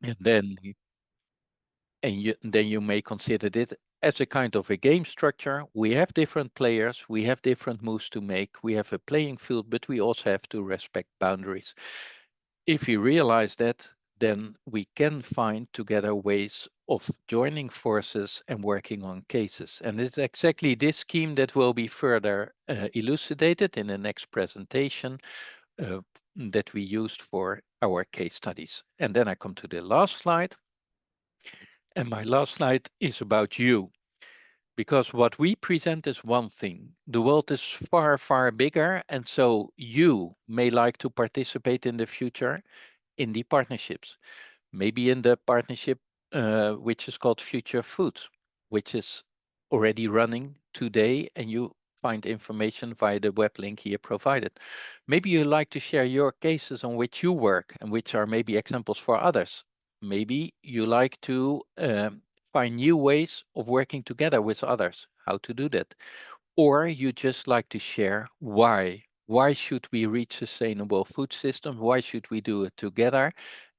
And then you may consider it as a kind of a game structure. We have different players, we have different moves to make, we have a playing field, but we also have to respect boundaries. If we realize that, then we can find together ways of joining forces and working on cases. And it's exactly this scheme that will be further elucidated in the next presentation uh, that we used for our case studies. And then I come to the last slide. And my last slide is about you. Because what we present is one thing. The world is far, far bigger. And so you may like to participate in the future in the partnerships. Maybe in the partnership, which is called Future Foods, which is already running today, and you find information via the web link here provided. Maybe you like to share your cases on which you work and which are maybe examples for others. Maybe you like to find new ways of working together with others, how to do that. Or you just like to share why. Why should we reach sustainable food systems? Why should we do it together?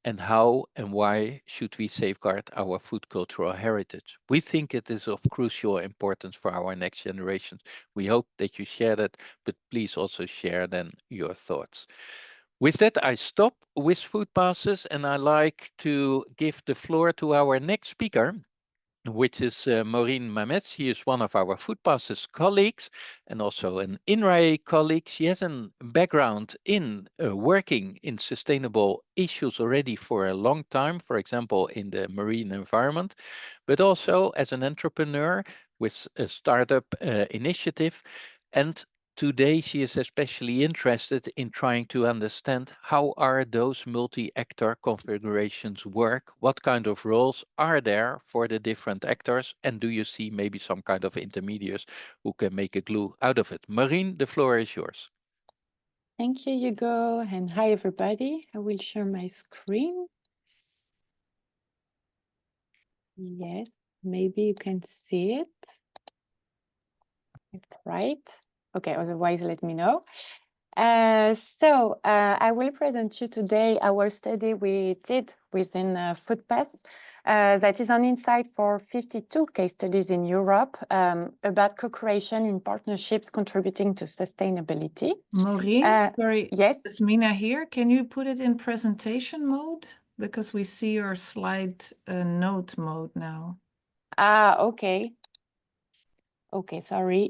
And how and why should we safeguard our food cultural heritage? We think it is of crucial importance for our next generations. We hope that you share that, but please also share then your thoughts. With that, I stop with food passes and I like to give the floor to our next speaker, which is Maurine Mamès. She is one of our FoodPathS colleagues and also an INRAE colleague. She has a background in working in sustainable issues already for a long time, for example, in the marine environment, but also as an entrepreneur with a startup initiative. And today she is especially interested in trying to understand how are those multi-actor configurations work, what kind of roles are there for the different actors, and do you see maybe some kind of intermediaries who can make a glue out of it? Maurine, the floor is yours. Thank you, Hugo, and hi, everybody. I will share my screen. Yes, maybe you can see it. It's right. Okay, otherwise let me know. I will present you today our study we did within FoodPathS. That is an insight for 52 case studies in Europe about co-creation in partnerships contributing to sustainability. Maureen, sorry, yes, it's Mina here. Can you put it in presentation mode? Because we see your slide note mode now. Okay. Okay, sorry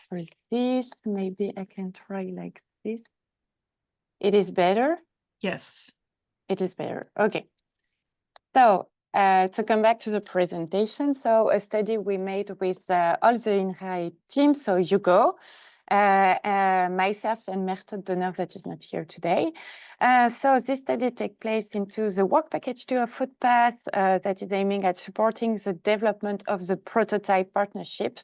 for this. Maybe I can try like this. It is better? Yes. It is better. Okay. So to come back to the presentation, so a study we made with all the INRAE team, so Hugo, myself and Merte Donner that is not here today. So this study takes place into the work package 2 of FoodPathS that is aiming at supporting the development of the prototype partnership.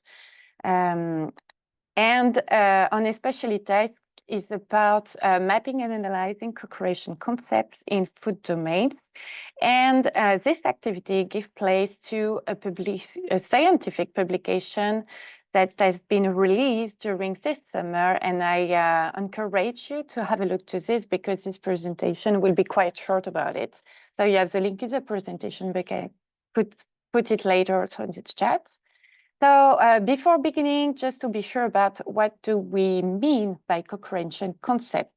And on especially task is about mapping and analyzing co-creation concepts in food domains. And this activity gives place to a scientific publication that has been released during this summer. And I encourage you to have a look to this because this presentation will be quite short about it. So you have the link in the presentation, but I could put it later on the chat. So before beginning, just to be sure about what do we mean by co-creation concept.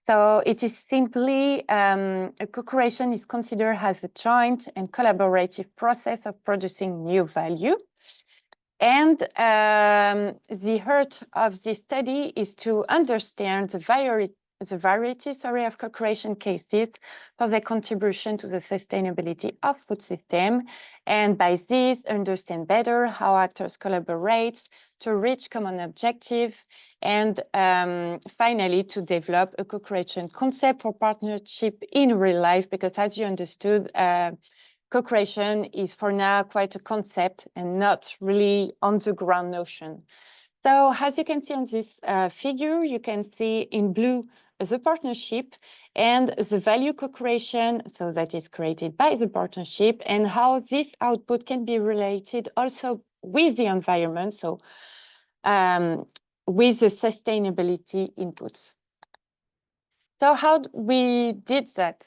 So it is simply a co-creation is considered as a joint and collaborative process of producing new value. And the heart of this study is to understand the variety of co-creation cases for their contribution to the sustainability of food system. And by this, understand better how actors collaborate to reach common objective. And finally, to develop a co-creation concept for partnership in real life, because as you understood, co-creation is for now quite a concept and not really on the ground notion. So as you can see on this figure, you can see in blue the partnership and the value co-creation, so that is created by the partnership, and how this output can be related also with the environment, so with the sustainability inputs. So how we did that?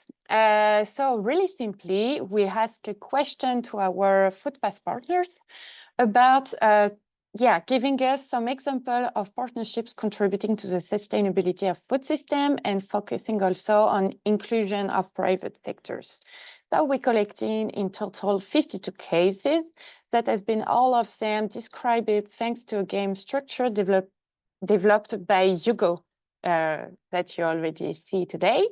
So really simply, we asked a question to our FOODPathS partners about giving us some example of partnerships contributing to the sustainability of food system and focusing also on inclusion of private sectors. So we collected in total 52 cases that has been all of them described thanks to a game structure developed by Hugo that you already see today.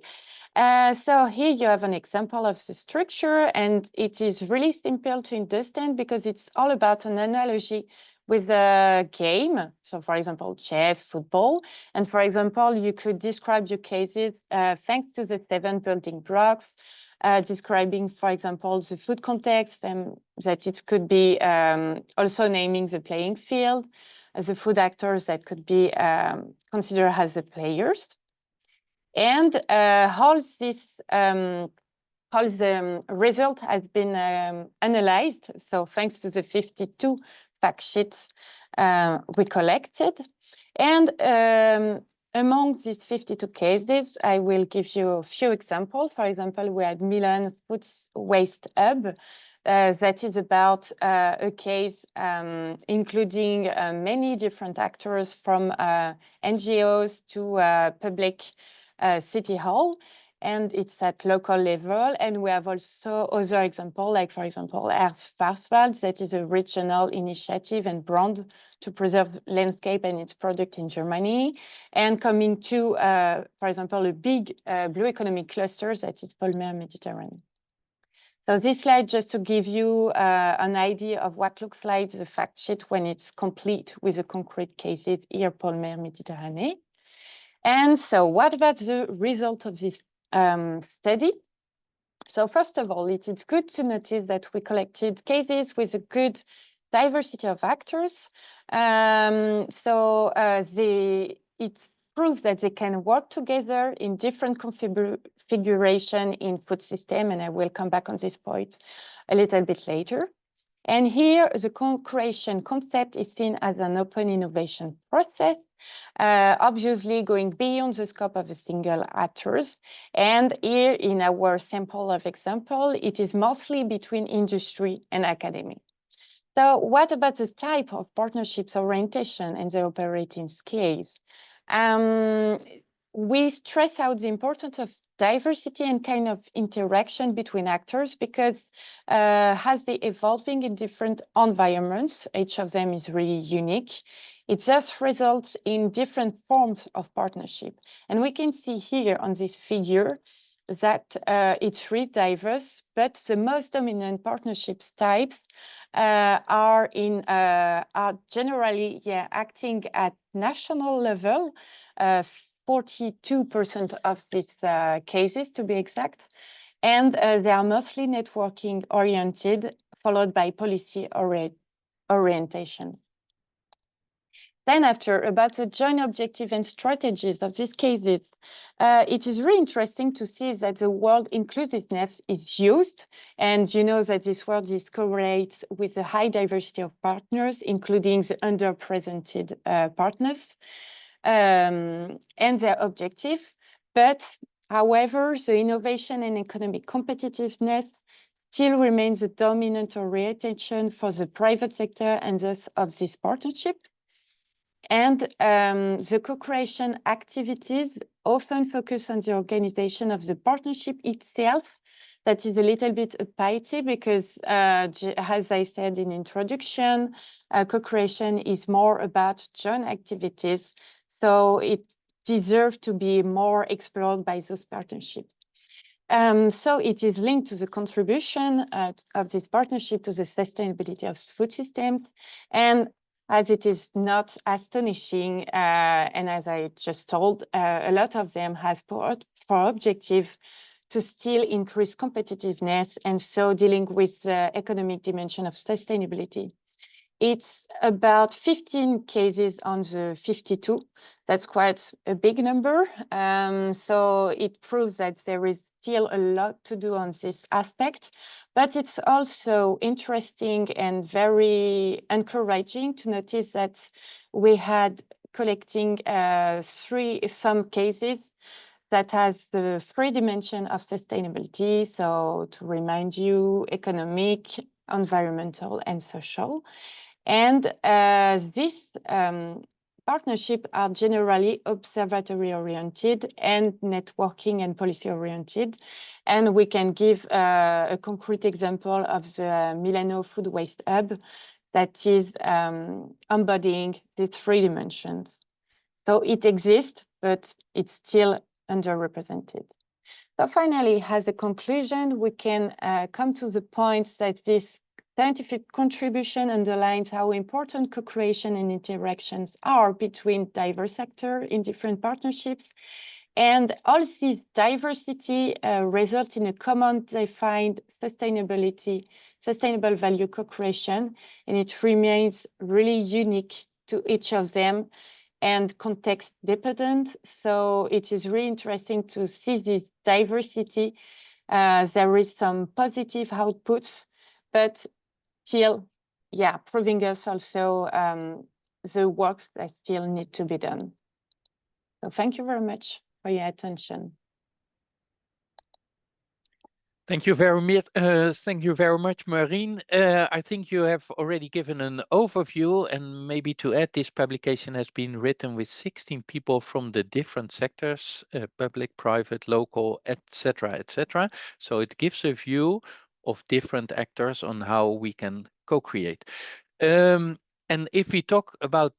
So here you have an example of the structure, and it is really simple to understand because it's all about an analogy with a game. So for example, chess, football. And for example, you could describe your cases thanks to the 7 building blocks, describing, for example, the food context, and that it could be also naming the playing field, the food actors that could be considered as the players. And all the result has been analyzed. So thanks to the 52 fact sheets we collected. And among these 52 cases, I will give you a few examples. For example, we had Milan Food Waste Hub. That is about a case including many different actors from NGOs to public city hall, and it's at local level. And we have also other examples, like for example, Schwarzwald, that is a regional initiative and brand to preserve landscape and its product in Germany. And coming to, for example, a big blue economic cluster that is Polymer Mediterranean. So this slide just to give you an idea of what looks like the fact sheet when it's complete with the concrete cases here, Polymer Mediterranean. And so what about the result of this study? So first of all, it is good to notice that we collected cases with a good diversity of actors. It proves that they can work together in different configuration in food system, and I will come back on this point a little bit later. And here, the co-creation concept is seen as an open innovation process, obviously going beyond the scope of a single actors. And here in our sample of example, it is mostly between industry and academy. So what about the type of partnerships orientation and the operating scales? We stress out the importance of diversity and kind of interaction between actors because as they evolving in different environments, each of them is really unique. It thus results in different forms of partnership. And we can see here on this figure that it's really diverse, but the most dominant partnerships types are generally acting at national level, 42% of these cases to be exact, and they are mostly networking oriented, followed by policy orientation. Then after, about the joint objective and strategies of these cases, it is really interesting to see that the word inclusiveness is used. And you know that this word is correlates with a high diversity of partners, including the underrepresented partners and their objective. But however, the innovation and economic competitiveness still remains the dominant orientation for the private sector and thus of this partnership. And the co-creation activities often focus on the organization of the partnership itself. That is a little bit a pity because, as I said in introduction, co-creation is more about joint activities. So it deserves to be more explored by those partnerships. So it is linked to the contribution of this partnership to the sustainability of food systems. And as it is not astonishing, and as I just told, a lot of them has for objective to still increase competitiveness, and so dealing with the economic dimension of sustainability. It's about 15 cases on the 52. That's quite a big number. So it proves that there is still a lot to do on this aspect, but it's also interesting and very encouraging to notice that we had collecting some cases that has the 3 dimensions of sustainability. So to remind you, economic, environmental, and social. And these partnerships are generally observatory-oriented and networking and policy-oriented. And we can give a concrete example of the Milano Food Waste Hub that is embodying the 3 dimensions. So it exists, but it's still underrepresented. So finally, as a conclusion, we can come to the point that this scientific contribution underlines how important co-creation and interactions are between diverse actors in different partnerships. And all this diversity results in a common defined sustainable value co-creation, and it remains really unique to each of them and context dependent. So it is really interesting to see this diversity. There is some positive outputs, but still, yeah, proving us also the work that still need to be done. So thank you very much for your attention. Thank you very much, Maurine. I think you have already given an overview, and maybe to add, this publication has been written with 16 people from the different sectors, public, private, local, etc., etc. So it gives a view of different actors on how we can co-create. And if we talk about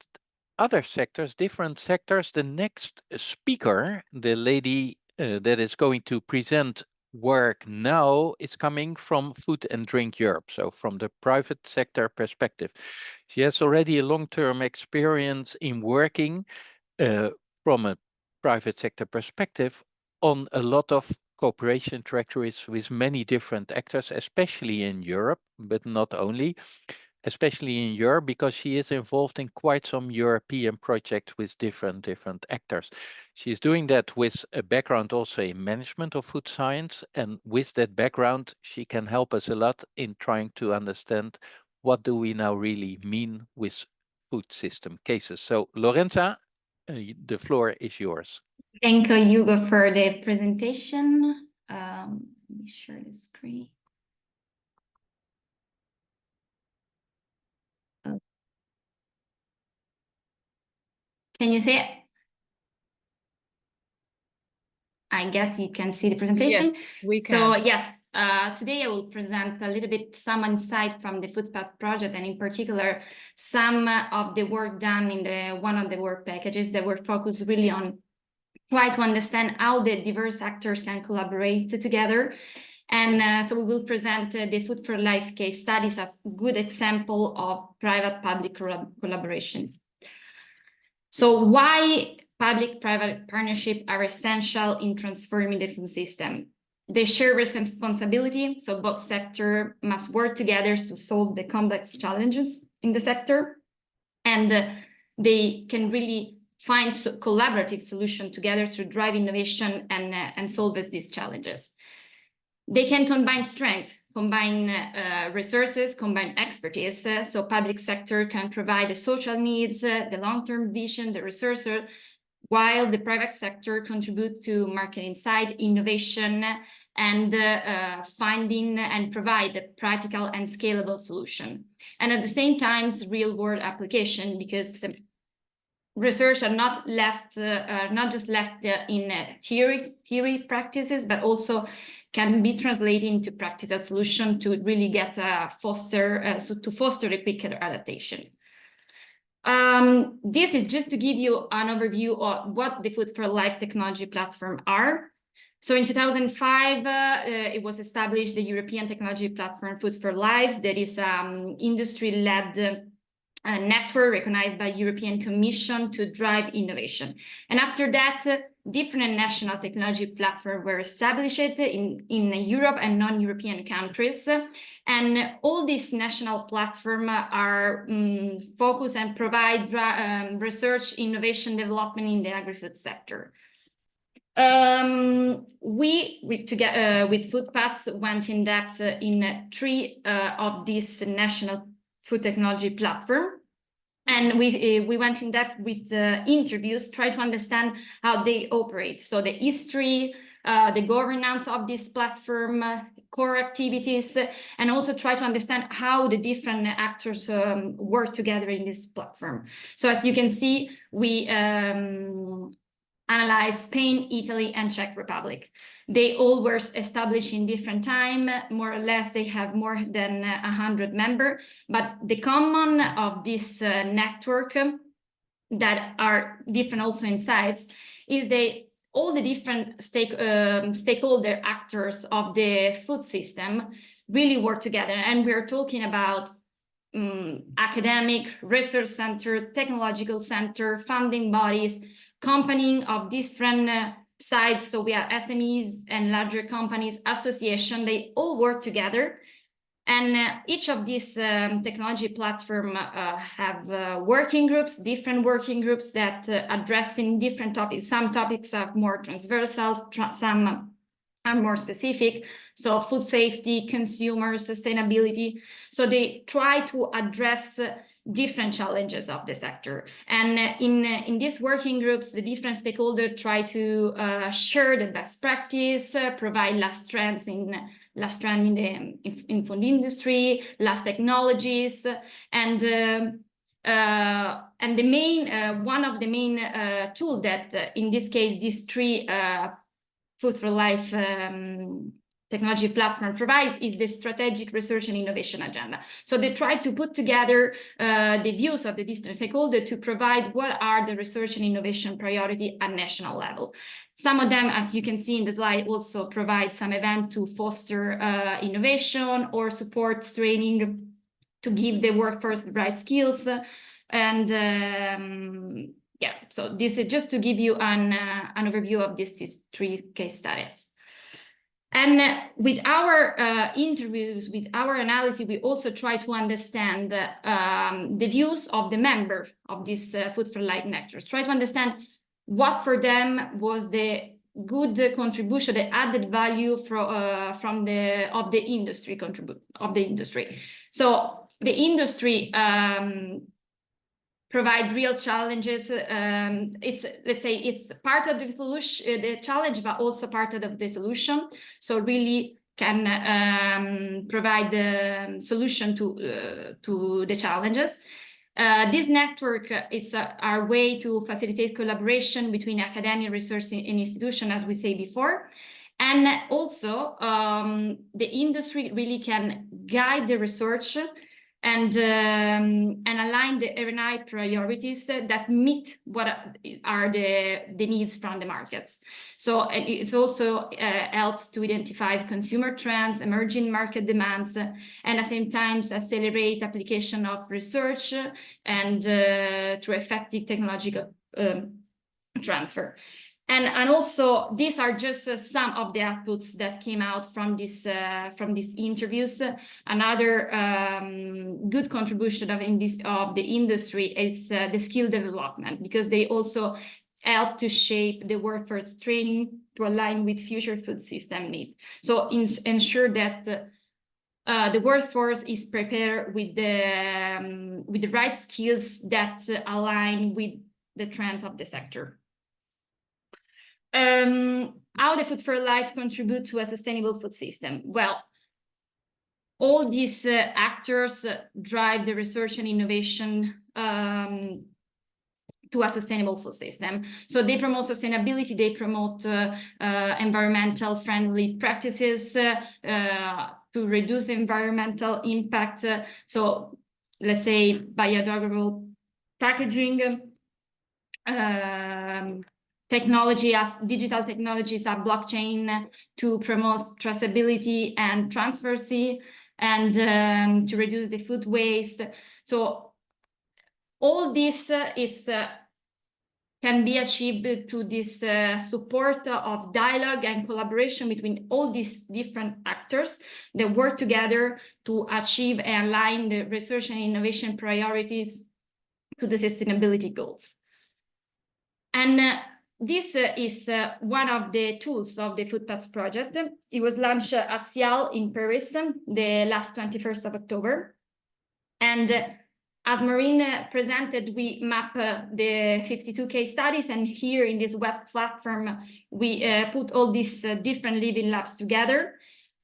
other sectors, different sectors, the next speaker, the lady that is going to present work now is coming from Food and Drink Europe, so from the private sector perspective. She has already a long-term experience in working from a private sector perspective on a lot of cooperation trajectories with many different actors, especially in Europe, but not only. Especially in Europe, because she is involved in quite some European projects with different actors. She's doing that with a background also in management of food science, and with that background, she can help us a lot in trying to understand what do we now really mean with food system cases. So Lorenza, the floor is yours. Thank you, Hugo, for the presentation. Let me share the screen. Can you see it? I guess you can see the presentation. Yes, we can. So yes, today I will present a little bit some insight from the FOODPathS project, and in particular, some of the work done in one of the work packages that were focused really on try to understand how the diverse actors can collaborate together. And so we will present the Food for Life case studies as a good example of private-public collaboration. So why public-private partnerships are essential in transforming the food system? They share responsibility, so both sectors must work together to solve the complex challenges in the sector, and they can really find collaborative solutions together to drive innovation and solve these challenges. They can combine strengths, combine resources, combine expertise. So public sector can provide the social needs, the long-term vision, the resources, while the private sector contributes to market insight, innovation, and finding and provide the practical and scalable solution. And at the same time, real-world application, because research are not just left in theory practices, but also can be translated into practical solution to really get foster a quicker adaptation. This is just to give you an overview of what the Food for Life technology platform are. So in 2005, it was established the European technology platform Food for Life, that is industry-led network recognized by European Commission to drive innovation. And after that, different national technology platforms were established in Europe and non-European countries. And all these national platforms are focused and provide research, innovation, development in the agri-food sector. We together with FOODPathS went in depth in 3 of these national food technology platform. And we went in depth with interviews, try to understand how they operate. So the history, the governance of this platform, core activities, and also try to understand how the different actors work together in this platform. So as you can see, we analyze Spain, Italy, and Czech Republic. They all were established in different time, more or less they have more than 100 members, but the common of this network that are different also in size is all the different stakeholder actors of the food system really work together. And we're talking about academic, research center, technological center, funding bodies, company of different sides. So we have SMEs and larger companies, association, they all work together. And each of these technology platform have working groups, different working groups that addressing different topics. Some topics are more transversal, some are more specific. So food safety, consumer sustainability. So they try to address different challenges of the sector. And in these working groups, the different stakeholders try to share the best practice, provide last trends in the food industry, last technologies, and the main one of the main tool that in this case these three Food for Life technology platform provide is the strategic research and innovation agenda. So they try to put together the views of the different stakeholders to provide what are the research and innovation priority at national level. Some of them, as you can see in the slide, also provide some event to foster innovation or support training to give the workforce the right skills. And yeah, so this is just to give you an overview of these three case studies. And with our interviews, with our analysis, we also try to understand the views of the members of this Food for Life network. Try to understand what for them was the good contribution, the added value from the industry. So the industry provide real challenges. It's, let's say, it's part of the solution, the challenge, but also part of the solution. So really can provide the solution to the challenges. This network, it's our way to facilitate collaboration between academia, research, and institution, as we say before. And also, the industry really can guide the research and align the INRAE priorities that meet what are the needs from the markets. So it also helps to identify consumer trends, emerging market demands, and at the same time accelerate application of research and through effective technological transfer. And also, these are just some of the outputs that came out from these interviews. Another good contribution of the industry is the skill development, because they also help to shape the workforce training to align with future food system needs. So ensure that the workforce is prepared with the right skills that align with the trend of the sector. How the Food for Life contribute to a sustainable food system? Well, all these actors drive the research and innovation to a sustainable food system. So they promote sustainability, they promote environmental friendly practices to reduce environmental impact. So let's say biodegradable packaging, technology as digital technologies are blockchain to promote traceability and transparency, and to reduce the food waste. So all this can be achieved to this support of dialogue and collaboration between all these different actors that work together to achieve and align the research and innovation priorities to the sustainability goals. And this is one of the tools of the FOODPathS project. It was launched at ICLEI in Paris, the last 21st of October. And As Maurine presented, we map the 52 case studies, and here in this web platform, we put all these different living labs together.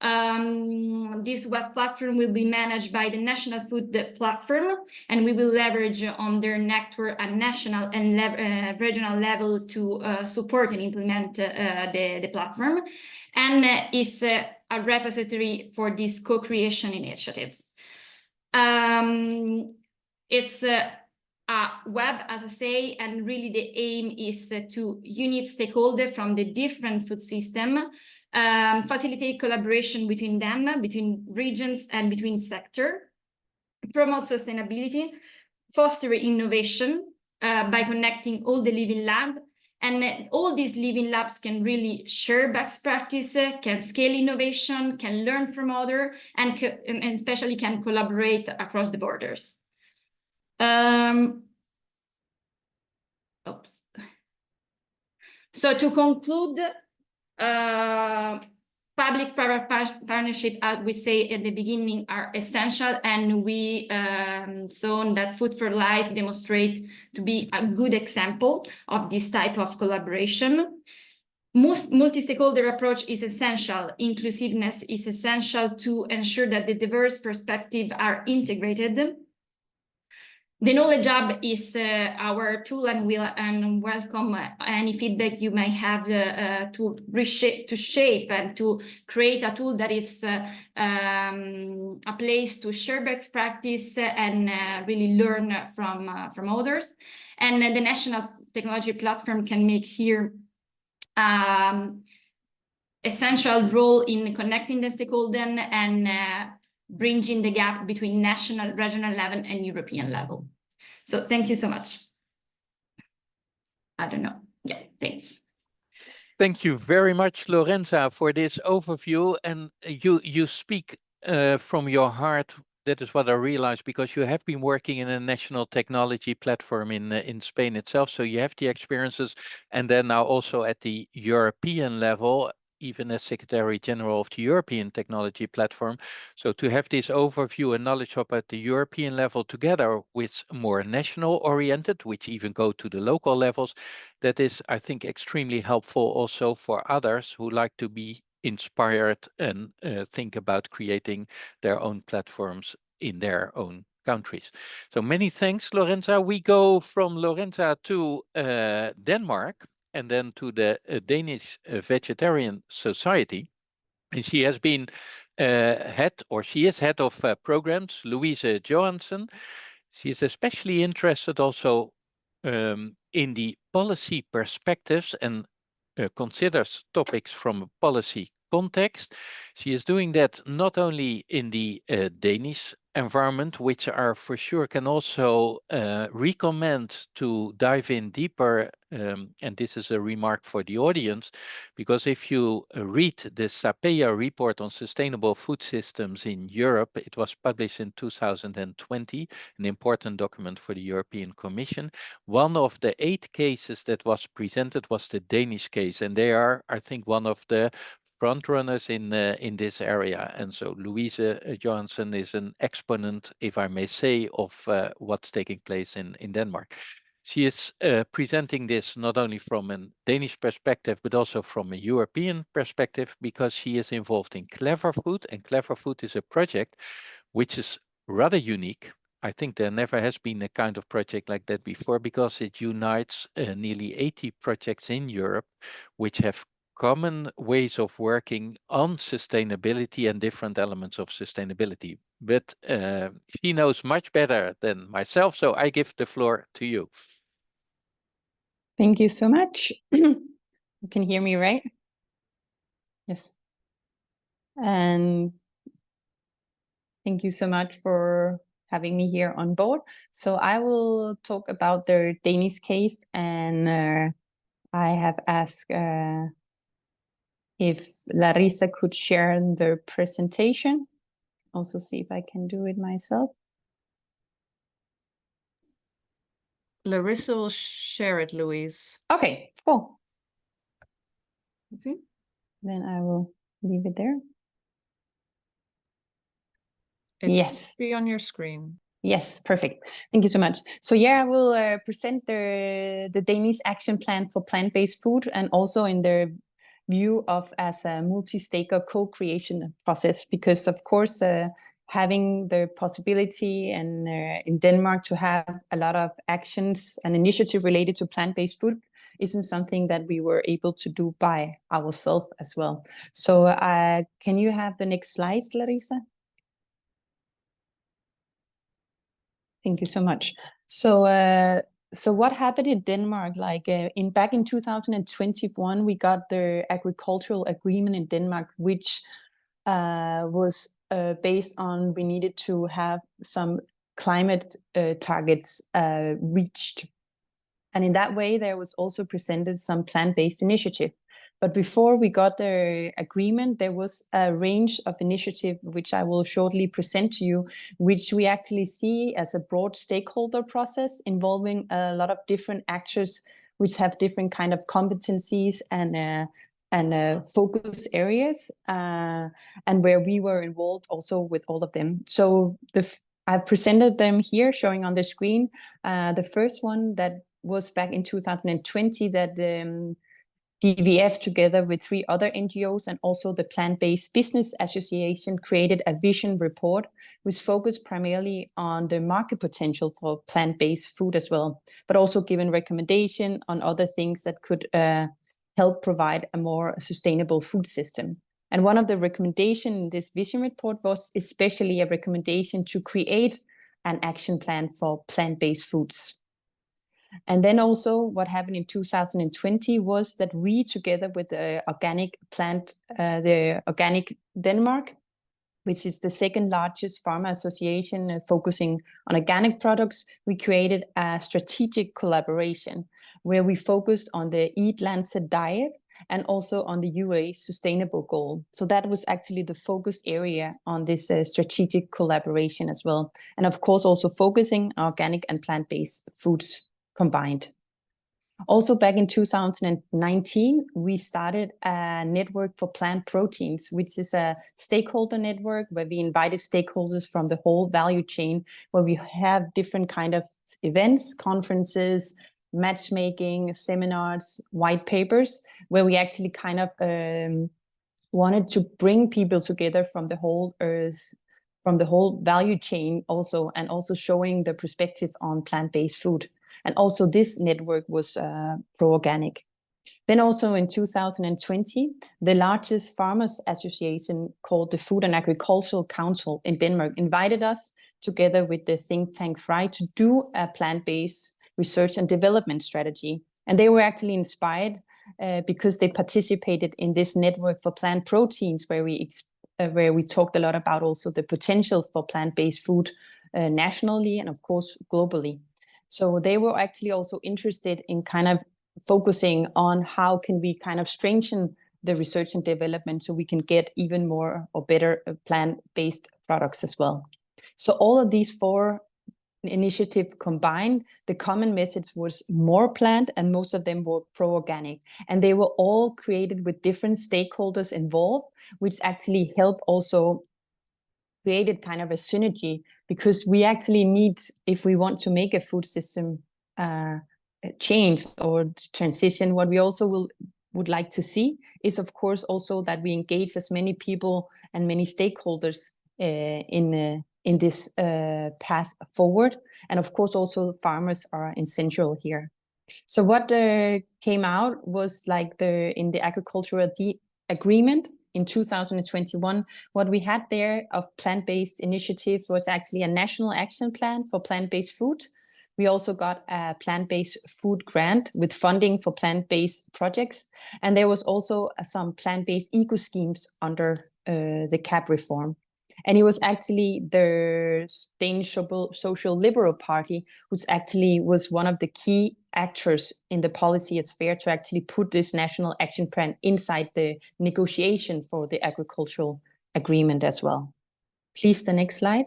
This web platform will be managed by the National Food Platform, and we will leverage on their network at national and regional level to support and implement the platform, and is a repository for these co-creation initiatives. It's a web, as I say, and really the aim is to unite stakeholders from the different food system, facilitate collaboration between them, between regions and between sectors, promote sustainability, foster innovation by connecting all the living labs. And all these living labs can really share best practice, can scale innovation, can learn from others, and especially can collaborate across the borders. So to conclude, public-private partnership, as we say at the beginning, are essential, and we saw that Food for Life demonstrate to be a good example of this type of collaboration. Multi-stakeholder approach is essential. Inclusiveness is essential to ensure that the diverse perspectives are integrated. The Knowledge Hub is our tool, and we'll welcome any feedback you may have to shape and to create a tool that is a place to share best practice and really learn from others. And the National Technology Platform can make here essential role in connecting the stakeholders and bridging the gap between national, regional level and European level. So thank you so much. I don't know. Yeah, thanks. Thank you very much, Lorenza, for this overview. And you speak from your heart. That is what I realized, because you have been working in a national technology platform in Spain itself. So you have the experiences, and then now also at the European level, even as Secretary General of the European Technology Platform. So to have this overview and knowledge up at the European level together with more national oriented, which even go to the local levels, that is, I think, extremely helpful also for others who like to be inspired and think about creating their own platforms in their own countries. So many thanks, Lorenza. We go from Lorenza to Denmark, and then to the Danish Vegetarian Society. And she has been she is head of programs, Louise Johansen. She is especially interested also in the policy perspectives and considers topics from a policy context. She is doing that not only in the Danish environment, which are for sure can also recommend to dive in deeper. And this is a remark for the audience, because if you read the SAPEA report on sustainable food systems in Europe, it was published in 2020, an important document for the European Commission. One of the 8 cases that was presented was the Danish case, and they are, I think, one of the front runners in this area. And so Louise Johansen is an exponent, if I may say, of what's taking place in Denmark. She is presenting this not only from a Danish perspective, but also from a European perspective, because she is involved in Cleverfood, and Cleverfood is a project which is rather unique. I think there never has been a kind of project like that before, because it unites nearly 80 projects in Europe, which have common ways of working on sustainability and different elements of sustainability. But she knows much better than myself, so I give the floor to you. Thank you so much. You can hear me, right? Yes. And thank you so much for having me here on board. So I will talk about the Danish case, and I have asked if Larissa could share the presentation. Also see if I can do it myself. Larissa will share it, Louise. Okay, cool. Okay. Then I will leave it there. It Yes. should be on your screen. Yes, perfect. Thank you so much. So yeah, I will present the Danish action plan for plant-based food, and also in the view of as a multi-stakeholder co-creation process, because of course having the possibility and in Denmark to have a lot of actions and initiative related to plant-based food isn't something that we were able to do by ourselves as well. So can you have the next slides, Larissa? Thank you so much. So what happened in Denmark? Like back in 2021, we got the agricultural agreement in Denmark, which was based on we needed to have some climate targets reached. And in that way, there was also presented some plant-based initiative. But before we got the agreement, there was a range of initiative, which I will shortly present to you, which we actually see as a broad stakeholder process involving a lot of different actors, which have different kind of competencies and focus areas, and where we were involved also with all of them. So I've presented them here, showing on the screen. The first one that was back in 2020 that DVF, together with 3 other NGOs and also the Plant-Based Business Association, created a vision report which focused primarily on the market potential for plant-based food as well, but also given recommendation on other things that could help provide a more sustainable food system. And one of the recommendations in this vision report was especially a recommendation to create an action plan for plant-based foods. And then also what happened in 2020 was that we, together with the Organic Denmark, which is the second largest pharma association focusing on organic products, we created a strategic collaboration where we focused on the Eat Lancet diet and also on the UA sustainable goal. So that was actually the focus area on this strategic collaboration as well. And of course, also focusing on organic and plant-based foods combined. Also back in 2019, we started a network for plant proteins, which is a stakeholder network where we invited stakeholders from the whole value chain, where we have different kind of events, conferences, matchmaking, seminars, white papers, where we actually kind of wanted to bring people together from the whole value chain also, and also showing the perspective on plant-based food. And also this network was pro-organic. Then also in 2020, the largest farmers association called the Food and Agricultural Council in Denmark invited us together with the think tank Vries to do a plant-based research and development strategy. And they were actually inspired because they participated in this network for plant proteins, where we talked a lot about also the potential for plant-based food nationally and of course globally. So they were actually also interested in kind of focusing on how can we kind of strengthen the research and development so we can get even more or better plant-based products as well. So all of these 4 initiatives combined, the common message was more plant, and most of them were pro-organic. And they were all created with different stakeholders involved, which actually helped also created kind of a synergy, because we actually need, if we want to make a food system change or transition, what we also would like to see is, of course, also that we engage as many people and many stakeholders in this path forward. And of course, also farmers are essential here. So what came out was like in the agricultural agreement in 2021, what we had there of plant-based initiative was actually a national action plan for plant-based food. We also got a plant-based food grant with funding for plant-based projects. And there was also some plant-based eco schemes under the CAP reform. And it was actually the Danish Social Liberal Party, which actually was one of the key actors in the policy sphere to actually put this national action plan inside the negotiation for the agricultural agreement as well. Please, the next slide.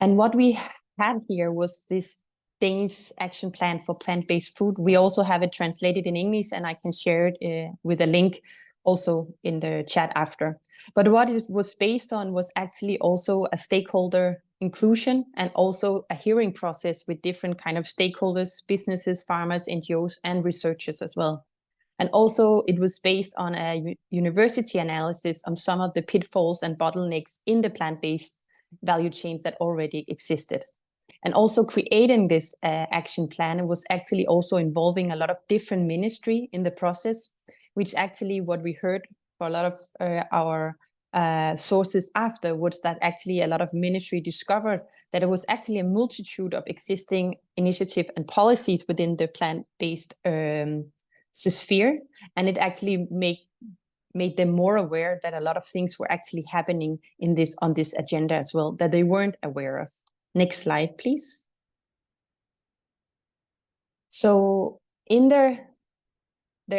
And what we had here was this Danish action plan for plant-based food. We also have it translated in English, and I can share it with a link also in the chat after. But what it was based on was actually also a stakeholder inclusion and also a hearing process with different kind of stakeholders, businesses, farmers, NGOs, and researchers as well. And also it was based on a university analysis on some of the pitfalls and bottlenecks in the plant-based value chains that already existed. And also creating this action plan was actually also involving a lot of different ministry in the process, which actually what we heard for a lot of our sources after was that actually a lot of ministry discovered that it was actually a multitude of existing initiative and policies within the plant-based sphere, and it actually made them more aware that a lot of things were actually happening in on this agenda as well that they weren't aware of. Next slide, please. So in their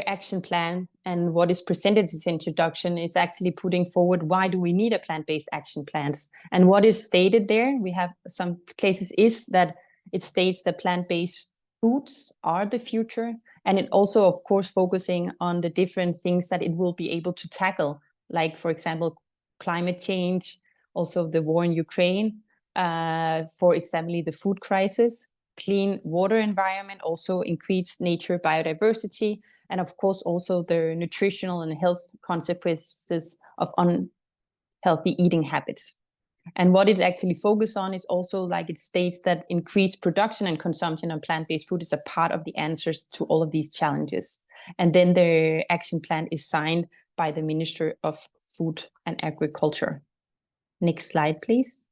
action plan and what is presented in this introduction is actually putting forward why do we need a plant-based action plans. And what is stated there, we have some places is that it states that plant-based foods are the future. And it also, of course, focusing on the different things that it will be able to tackle, like, for example, climate change, also the war in Ukraine, for example, the food crisis, clean water environment, also increased nature biodiversity, and of course also the nutritional and health consequences of unhealthy eating habits. And what it actually focuses on is also, like it states, that increased production and consumption of plant-based food is a part of the answers to all of these challenges. And then the action plan is signed by the Minister of Food and Agriculture. Next slide, please.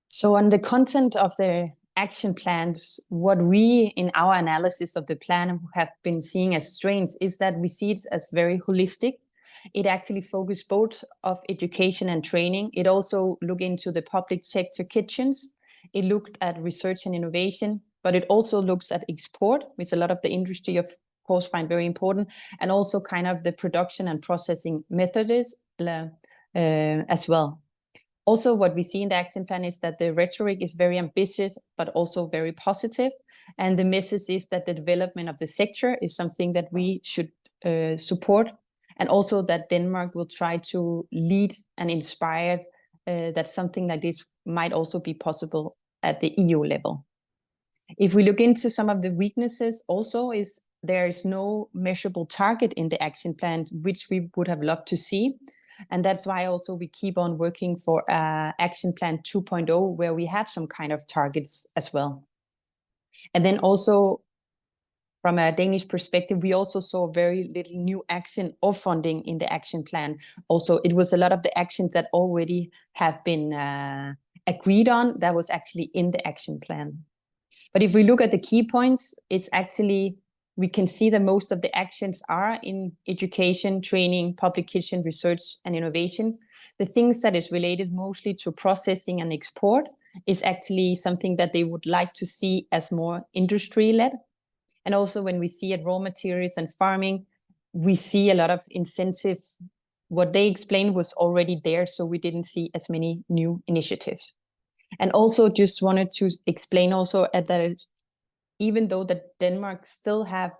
So on the content of the action plans, what we in our analysis of the plan have been seeing as strengths is that we see it as very holistic. It actually focused both of education and training. It also looked into the public sector kitchens. It looked at research and innovation, but it also looks at export, which a lot of the industry, of course, find very important, and also kind of the production and processing methods as well. Also, what we see in the action plan is that the rhetoric is very ambitious, but also very positive. And the message is that the development of the sector is something that we should support. And also that Denmark will try to lead and inspire that something like this might also be possible at the EU level. If we look into some of the weaknesses also is there is no measurable target in the action plan, which we would have loved to see. And that's why also we keep on working for Action Plan 2.0, where we have some kind of targets as well. And then also from a Danish perspective, we also saw very little new action or funding in the action plan. Also, it was a lot of the actions that already have been agreed on that was actually in the action plan. But if we look at the key points, it's actually we can see that most of the actions are in education, training, public kitchen, research, and innovation. The things that is related mostly to processing and export is actually something that they would like to see as more industry-led. And also when we see at raw materials and farming, we see a lot of incentive. What they explained was already there, so we didn't see as many new initiatives. And also just wanted to explain also that even though that Denmark still have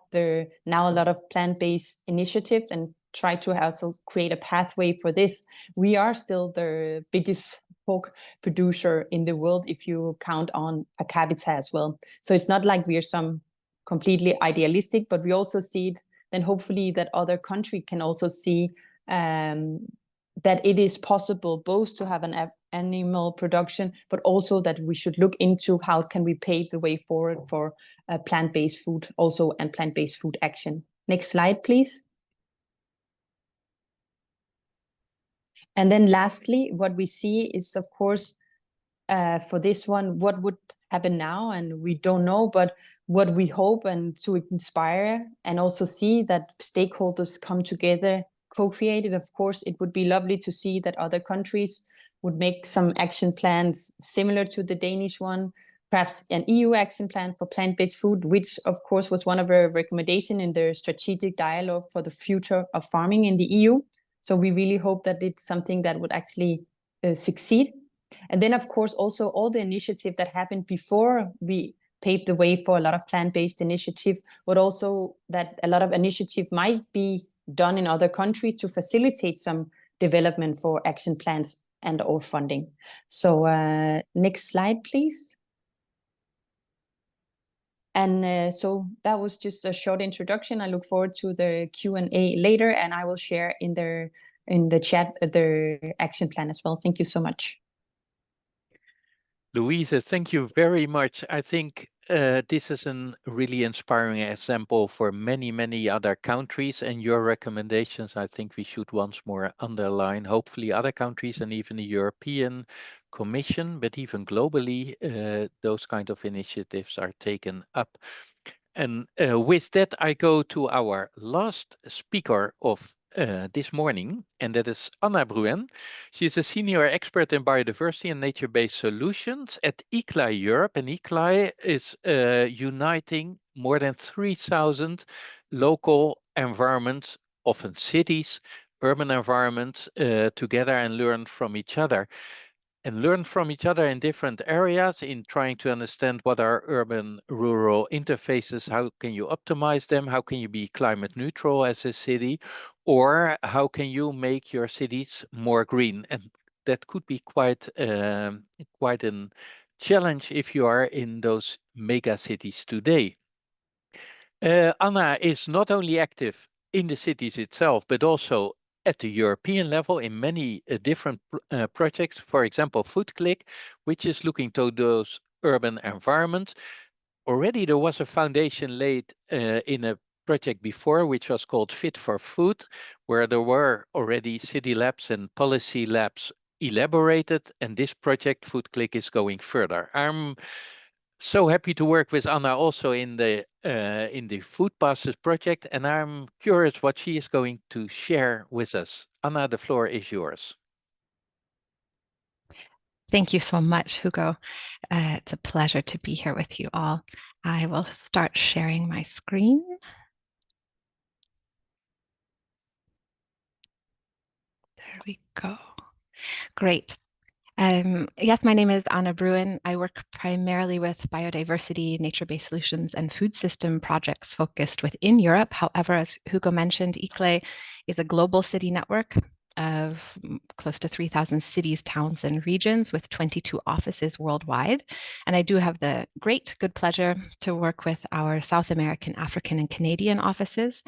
now a lot of plant-based initiatives and try to also create a pathway for this, we are still the biggest pork producer in the world if you count on per capita as well. So it's not like we are some completely idealistic, but we also see it, then hopefully that other country can also see that it is possible both to have an animal production, but also that we should look into how can we pave the way forward for plant-based food also and plant-based food action. Next slide, please. And then lastly, what we see is, of course, for this one, what would happen now? And we don't know, but what we hope and to inspire and also see that stakeholders come together, co-created. Of course, it would be lovely to see that other countries would make some action plans similar to the Danish one, perhaps an EU action plan for plant-based food, which of course was one of our recommendations in the strategic dialogue for the future of farming in the EU. So we really hope that it's something that would actually succeed. And then, of course, also all the initiative that happened before paved the way for a lot of plant-based initiative, but also that a lot of initiative might be done in other countries to facilitate some development for action plans and or funding. So next slide, please. And so that was just a short introduction. I look forward to the Q&A later, and I will share in the chat the action plan as well. Thank you so much. Louise, thank you very much. I think this is a really inspiring example for many, many other countries, and your recommendations, I think we should once more underline. Hopefully other countries and even the European Commission, but even globally, those kind of initiatives are taken up. And with that, I go to our last speaker of this morning, and that is Anna Bruen. She's a senior expert in biodiversity and nature-based solutions at ICLEI Europe, and ICLEI is uniting more than 3,000 local environments, often cities, urban environments, together and learn from each other. And learn from each other in different areas in trying to understand what are urban-rural interfaces, how can you optimize them, how can you be climate neutral as a city, or how can you make your cities more green? And that could be quite a challenge if you are in those mega cities today. Anna is not only active in the cities itself, but also at the European level in many different projects. For example, FoodClick, which is looking to those urban environments. Already there was a foundation laid in a project before, which was called Fit for Food, where there were already city labs and policy labs elaborated. And this project, FoodClick, is going further. I'm so happy to work with Anna also in the FOODPathS project, and I'm curious what she is going to share with us. Anna, the floor is yours. Thank you so much, Hugo. It's a pleasure to be here with you all. I will start sharing my screen. There we go. Great. Yes, my name is Anna Bruen. I work primarily with biodiversity, nature-based solutions, and food system projects focused within Europe. However, as Hugo mentioned, ICLEI is a global city network of close to 3,000 cities, towns, and regions with 22 offices worldwide. And I do have the good pleasure to work with our South American, African, and Canadian offices.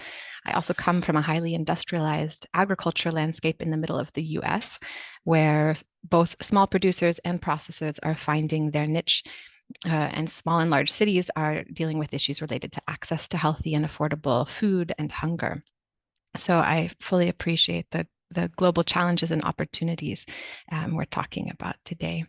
I also come from a highly industrialized agriculture landscape in the middle of the US, where both small producers and processors are finding their niche, and small and large cities are dealing with issues related to access to healthy and affordable food and hunger. So I fully appreciate the global challenges and opportunities we're talking about today.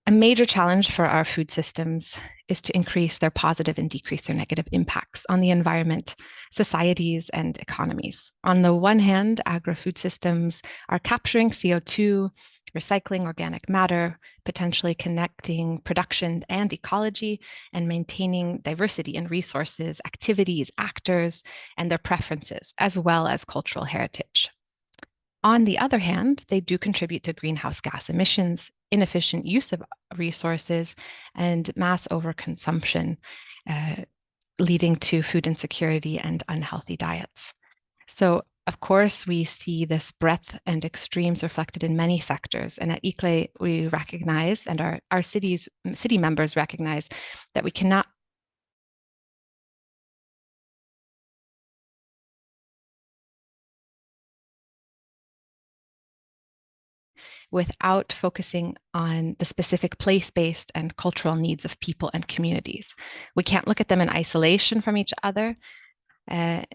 A major challenge for our food systems is to increase their positive and decrease their negative impacts on the environment, societies, and economies. On the one hand, agri-food systems are capturing CO2, recycling organic matter, potentially connecting production and ecology, and maintaining diversity in resources, activities, actors, and their preferences, as well as cultural heritage. On the other hand, they do contribute to greenhouse gas emissions, inefficient use of resources, and mass overconsumption, leading to food insecurity and unhealthy diets. So, of course, we see this breadth and extremes reflected in many sectors. And at ICLEI, we recognize, and our city members recognize, that we cannot without focusing on the specific place-based and cultural needs of people and communities. We can't look at them in isolation from each other, and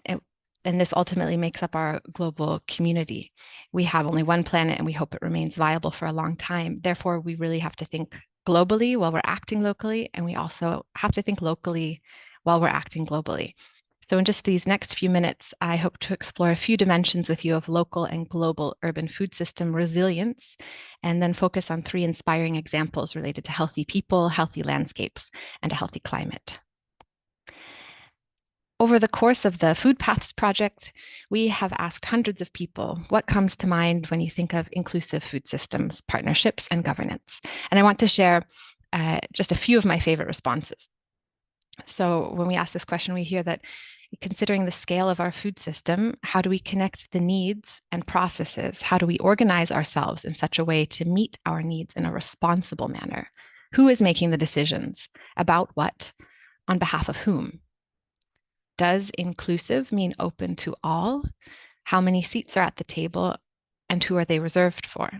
this ultimately makes up our global community. We have only one planet, and we hope it remains viable for a long time. Therefore, we really have to think globally while we're acting locally, and we also have to think locally while we're acting globally. So in just these next few minutes, I hope to explore a few dimensions with you of local and global urban food system resilience, and then focus on 3 inspiring examples related to healthy people, healthy landscapes, and a healthy climate. Over the course of the FOODPathS project, we have asked hundreds of people what comes to mind when you think of inclusive food systems, partnerships, and governance. And I want to share just a few of my favorite responses. So when we ask this question, we hear that considering the scale of our food system, how do we connect the needs and processes? How do we organize ourselves in such a way to meet our needs in a responsible manner? Who is making the decisions about what, on behalf of whom? Does inclusive mean open to all? How many seats are at the table and who are they reserved for?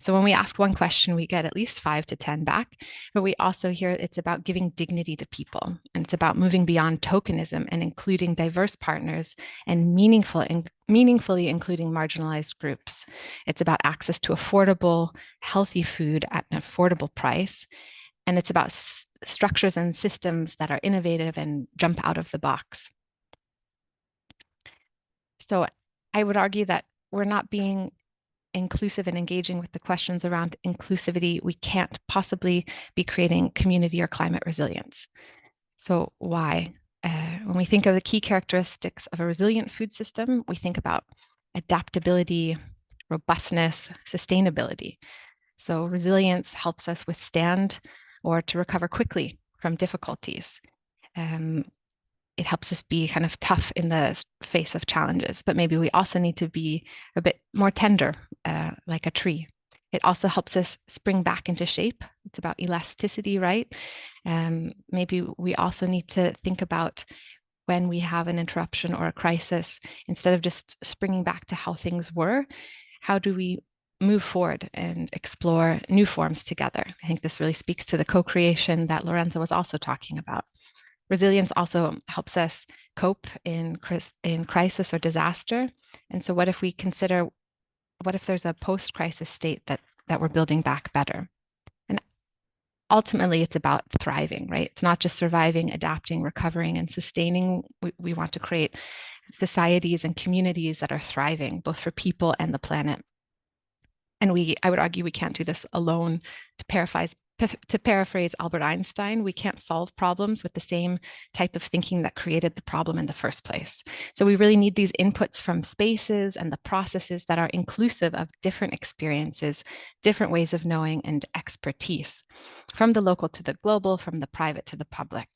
So when we ask one question, we get at least 5 to 10 back, but we also hear it's about giving dignity to people, and it's about moving beyond tokenism and including diverse partners and meaningfully including marginalized groups. It's about access to affordable, healthy food at an affordable price, and it's about structures and systems that are innovative and jump out of the box. So I would argue that we're not being inclusive and engaging with the questions around inclusivity, we can't possibly be creating community or climate resilience. So why? When we think of the key characteristics of a resilient food system, we think about adaptability, robustness, sustainability. So resilience helps us withstand or to recover quickly from difficulties. It helps us be kind of tough in the face of challenges, but maybe we also need to be a bit more tender, like a tree. It also helps us spring back into shape. It's about elasticity, right? Maybe we also need to think about when we have an interruption or a crisis, instead of just springing back to how things were, how do we move forward and explore new forms together? I think this really speaks to the co-creation that Lorenza was also talking about. Resilience also helps us cope in crisis or disaster. And so what if we consider, what if there's a post-crisis state that we're building back better? And ultimately, it's about thriving, right? It's not just surviving, adapting, recovering, and sustaining. We want to create societies and communities that are thriving, both for people and the planet. And I would argue we can't do this alone. To paraphrase Albert Einstein, we can't solve problems with the same type of thinking that created the problem in the first place. So we really need these inputs from spaces and the processes that are inclusive of different experiences, different ways of knowing, and expertise, from the local to the global, from the private to the public.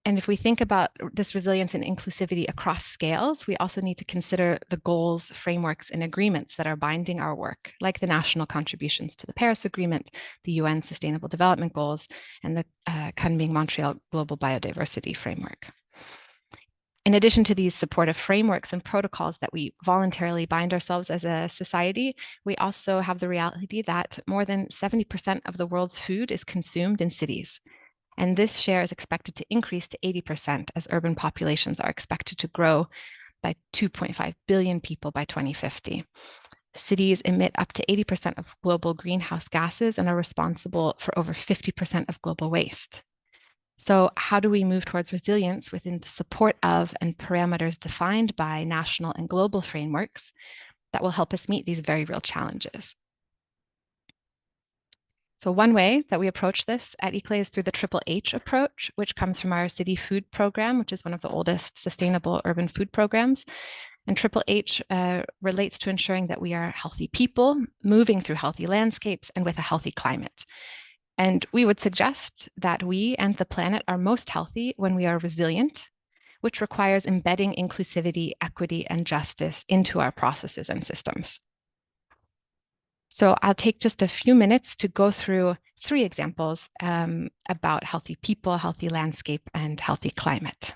And if we think about this resilience and inclusivity across scales, we also need to consider the goals, frameworks, and agreements that are binding our work, like the national contributions to the Paris Agreement, the UN Sustainable Development Goals, and the Kunming-Montreal Global Biodiversity Framework. In addition to these supportive frameworks and protocols that we voluntarily bind ourselves as a society, we also have the reality that more than 70% of the world's food is consumed in cities. And this share is expected to increase to 80% as urban populations are expected to grow by 2.5 billion people by 2050. Cities emit up to 80% of global greenhouse gases and are responsible for over 50% of global waste. So how do we move towards resilience within the support of and parameters defined by national and global frameworks that will help us meet these very real challenges? So one way that we approach this at ICLEI is through the HDH approach, which comes from our city food program, which is one of the oldest sustainable urban food programs. And HDH relates to ensuring that we are healthy people, moving through healthy landscapes and with a healthy climate. And we would suggest that we and the planet are most healthy when we are resilient, which requires embedding inclusivity, equity, and justice into our processes and systems. So I'll take just a few minutes to go through 3 examples about healthy people, healthy landscape, and healthy climate.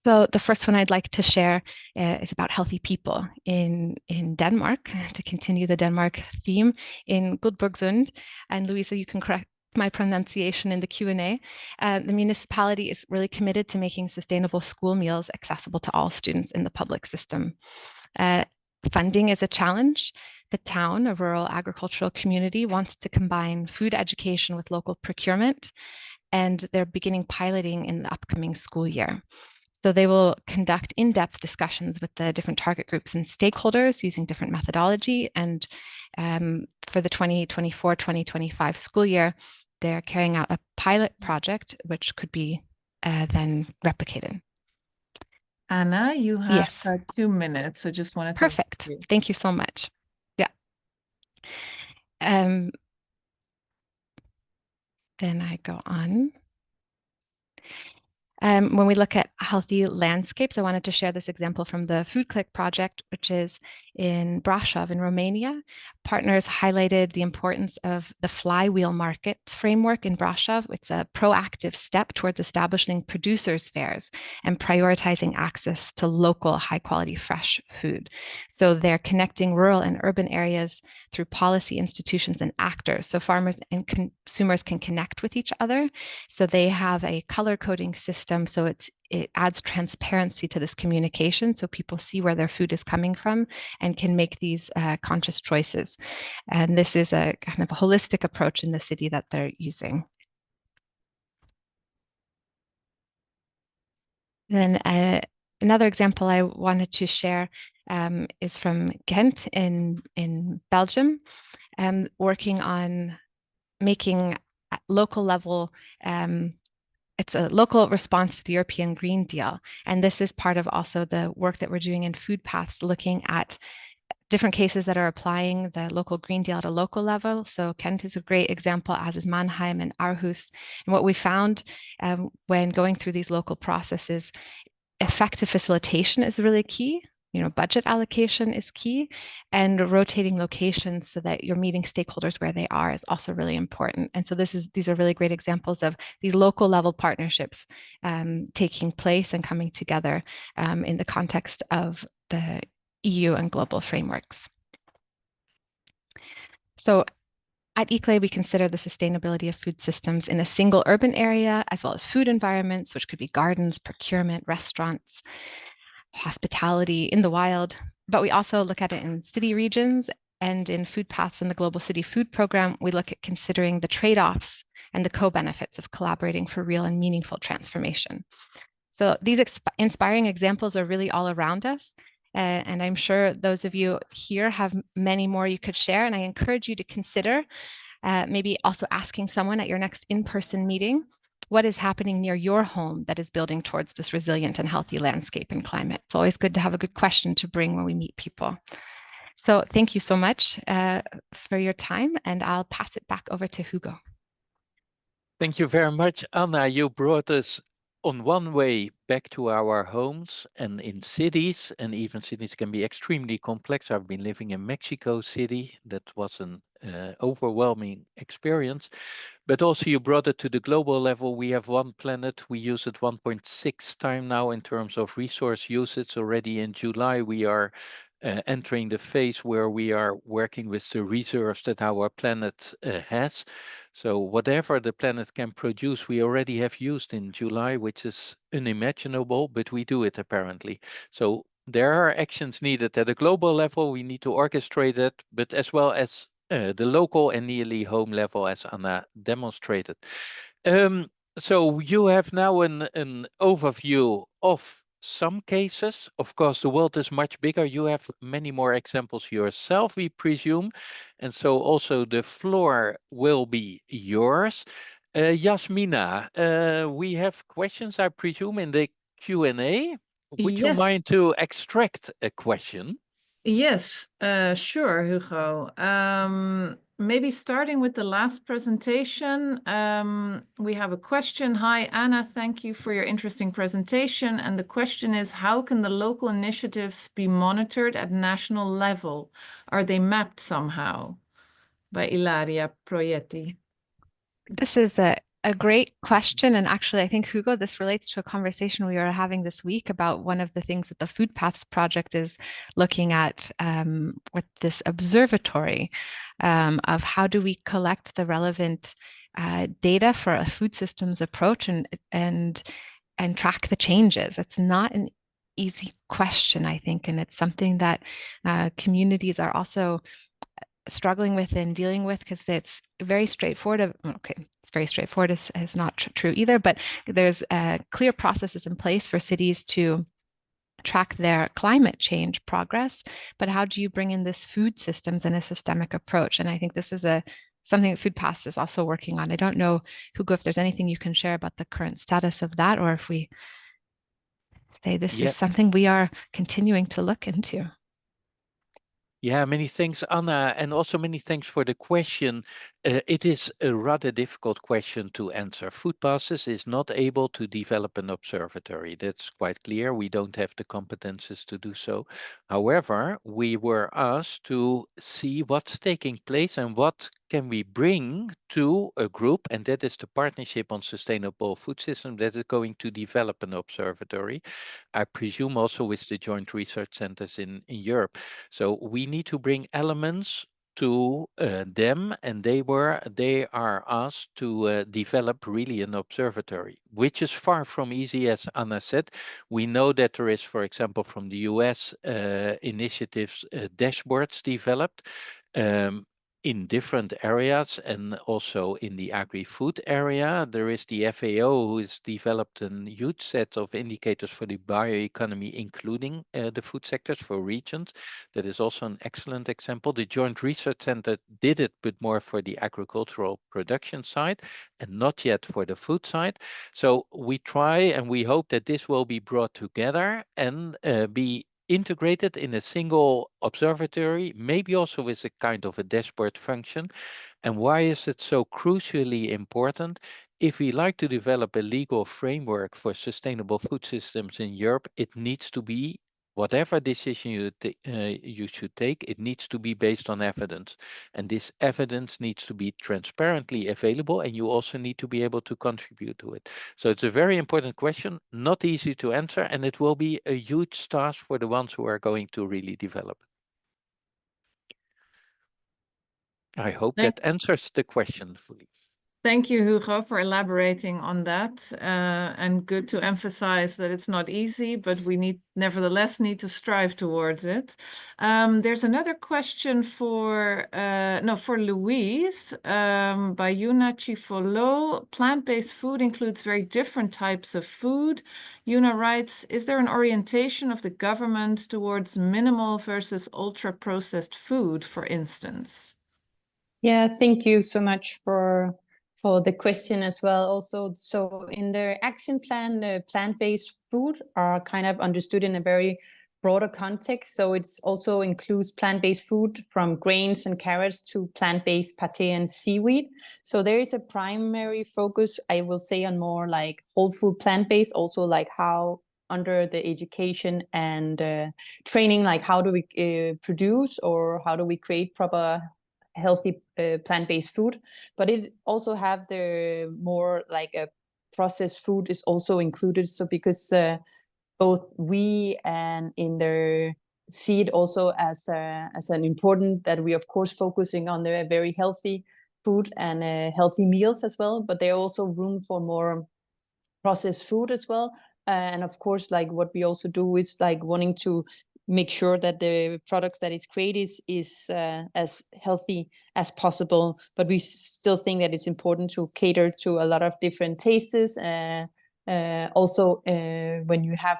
So the first one I'd like to share is about healthy people in Denmark, to continue the Denmark theme, in Guldborgsund. And Louise, you can correct my pronunciation in the Q&A. The municipality is really committed to making sustainable school meals accessible to all students in the public system. Funding is a challenge. The town, a rural agricultural community, wants to combine food education with local procurement, and they're beginning piloting in the upcoming school year. So they will conduct in-depth discussions with the different target groups and stakeholders using different methodology. And for the 2024-2025 school year, they're carrying out a pilot project, which could be then replicated. Anna, you have Yes. 2 minutes. I just wanted to. Perfect. Thank you so much. Yeah. Then I go on. When we look at healthy landscapes, I wanted to share this example from the FoodClick project, which is in Brașov in Romania. Partners highlighted the importance of the flywheel markets framework in Brașov. It's a proactive step towards establishing producers' fairs and prioritizing access to local high-quality fresh food. So they're connecting rural and urban areas through policy institutions and actors, so farmers and consumers can connect with each other. So they have a color coding system, so it adds transparency to this communication, so people see where their food is coming from and can make these conscious choices. And this is a kind of a holistic approach in the city that they're using. Then another example I wanted to share is from Ghent in Belgium, working on making at local level it's a local response to the European Green Deal. And this is part of also the work that we're doing in FoodPathS, looking at different cases that are applying the local Green Deal at a local level. So Kent is a great example, as is Mannheim and Aarhus. And what we found when going through these local processes, effective facilitation is really key. Budget allocation is key, and rotating locations so that you're meeting stakeholders where they are is also really important. And so these are really great examples of these local level partnerships taking place and coming together in the context of the EU and global frameworks. So at ICLEI, we consider the sustainability of food systems in a single urban area, as well as food environments, which could be gardens, procurement, restaurants, hospitality in the wild, but we also look at it in city regions, and in FoodPathS and the Global City Food Program, we look at considering the trade-offs and the co-benefits of collaborating for real and meaningful transformation. So these inspiring examples are really all around us, and I'm sure those of you here have many more you could share, and I encourage you to consider maybe also asking someone at your next in-person meeting what is happening near your home that is building towards this resilient and healthy landscape and climate. It's always good to have a good question to bring when we meet people. So thank you so much for your time, and I'll pass it back over to Hugo. Thank you very much, Anna. You brought us on one way back to our homes and in cities, and even cities can be extremely complex. I've been living in Mexico City. That was an overwhelming experience. But also you brought it to the global level. We have one planet. We use it 1.6 times now in terms of resource usage. Already in July, we are entering the phase where we are working with the reserves that our planet has. So whatever the planet can produce, we already have used in July, which is unimaginable, but we do it apparently. So there are actions needed at a global level. We need to orchestrate it, but as well as the local and nearly home level, as Anna demonstrated. So you have now an overview of some cases. Of course, the world is much bigger. You have many more examples yourself, we presume. And so also the floor will be yours. Yasmina, we have questions, I presume, in the Q&A. Would you mind to extract a question? Yes, sure, Hugo. Maybe starting with the last presentation, we have a question. Hi, Anna, thank you for your interesting presentation. And the question is, how can the local initiatives be monitored at national level? Are they mapped somehow? By Ilaria Proietti. This is a great question. And actually, I think, Hugo, this relates to a conversation we were having this week about one of the things that the FoodPathS project is looking at with this observatory of how do we collect the relevant data for a food systems approach and track the changes. It's not an easy question, I think, and it's something that communities are also struggling with and dealing with, because it's very straightforward. Okay, it's very straightforward is not true either, but there's clear processes in place for cities to track their climate change progress. But how do you bring in this food systems and a systemic approach? And I think this is something that FoodPathS is also working on. I don't know, Hugo, if there's anything you can share about the current status of that, or if we say this is something we are continuing to look into. Yeah, many thanks, Anna, and also many thanks for the question. It is a rather difficult question to answer. FOODPathS is not able to develop an observatory. That's quite clear. We don't have the competences to do so. However, we were asked to see what's taking place and what can we bring to a group, and that is the Partnership on Sustainable Food Systems that is going to develop an observatory. I presume also with the joint research centers in Europe. So we need to bring elements to them, and they are asked to develop really an observatory, which is far from easy, as Anna said. We know that there is, for example, from the US initiatives, dashboards developed. Um, in different areas and also in the agri-food area. There is the FAO who has developed a huge set of indicators for the bioeconomy, including the food sectors for regions. That is also an excellent example. The Joint Research Center did it, but more for the agricultural production side and not yet for the food side. So we try and we hope that this will be brought together and be integrated in a single observatory, maybe also with a kind of a dashboard function. And why is it so crucially important? If we like to develop a legal framework for sustainable food systems in Europe, it needs to be, whatever decision you should take, it needs to be based on evidence. And this evidence needs to be transparently available, and you also need to be able to contribute to it. So it's a very important question, not easy to answer, and it will be a huge task for the ones who are going to really develop it. I hope that answers the question fully. Thank you, Hugo, for elaborating on that. And good to emphasize that it's not easy, but we nevertheless need to strive towards it. There's another question for Louise by Yuna Chifolo. Plant-based food includes very different types of food. Yuna writes, is there an orientation of the government towards minimal versus ultra-processed food, for instance? Yeah, thank you so much for the question as well. Also, so in the action plan, plant-based food are kind of understood in a very broader context. So it also includes plant-based food from grains and carrots to plant-based pate and seaweed. So there is a primary focus, I will say, on more like whole food plant-based, also like how under the education and training, like how do we produce or how do we create proper healthy plant-based food. But it also have the more like a processed food is also included. So because both we and in the see it also as an important that we of course focusing on the very healthy food and healthy meals as well, but there are also room for more processed food as well. And of course, like what we also do is like wanting to make sure that the products that is created is as healthy as possible. But we still think that it's important to cater to a lot of different tastes. Also, when you have